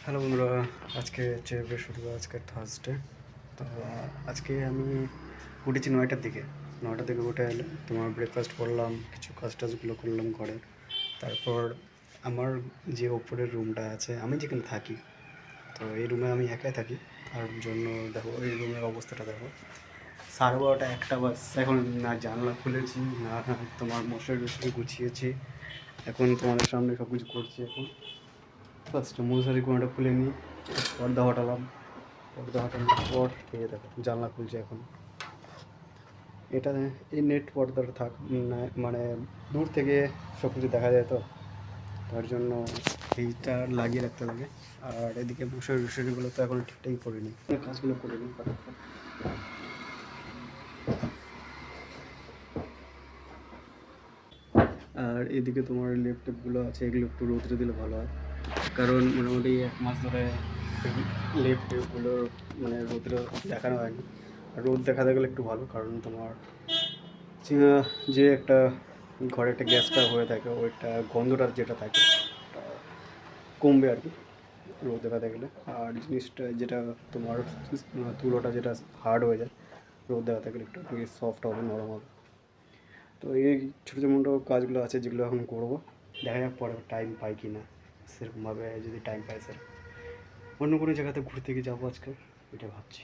Hello বন্ধুরা, আজকে হচ্ছে বৃহস্পতিবার, আজকে থার্সডে। তো আজকে আমি উঠেছি 9টার দিকে। 9টার দিকে উঠে এলে তোমার ব্রেকফাস্ট করলাম, কিছু কাজ টাজগুলো করলাম ঘরের। তারপর আমার যে ওপরের রুমটা আছে, আমি যেখানে থাকি, তো এই রুমে আমি একাই থাকি। তার জন্য দেখো এই রুমের অবস্থাটা দেখো, 12:30 একটা বাস এখন। না জানলা খুলেছি, না তোমার মশারি টশারি গুছিয়েছি। এখন তোমাদের সামনে সব কিছু করছি। এখন ফার্স্টে মশারি কোনোটা খুলে নিই, পর্দা হটালাম। পর্দা হটানোর পর এই দেখো জানলা খুলছে এখন। এটা এই নেট পর্দাটা থাক মানে দূর থেকে সব কিছু দেখা যায়, তো তার জন্য এইটা লাগিয়ে রাখতে লাগে। আর এদিকে মশারি টশারিগুলো তো এখন ঠিকঠাকই করে নিই, কাজগুলো করে নিই ফটাফট। আর এদিকে তোমার ল্যাপটপগুলো আছে, এগুলো একটু রোদরে দিলে ভালো হয়, কারণ মোটামুটি 1 মাস ধরে ল্যাপটপগুলো মানে রোদরে দেখানো হয়নি। আর রোদ দেখাতে গেলে একটু ভালো, কারণ তোমার যে একটা ঘরে একটা গ্যাসটা হয়ে থাকে, ওইটা গন্ধটা যেটা থাকে ওটা কমবে আর কি রোদ দেখাতে গেলে। আর জিনিসটা যেটা তোমার তুলোটা যেটা হার্ড হয়ে যায়, রোদ দেখাতে গেলে একটু সফট হবে, নরম হবে। তো এই ছোটো মোটো কাজগুলো আছে যেগুলো এখন করবো, দেখা যাক পরে টাইম পাই কি না। সেরকমভাবে যদি টাইম পাই স্যার, অন্য কোনো জায়গাতে ঘুরতে গিয়ে যাবো আজকে, এটা ভাবছি।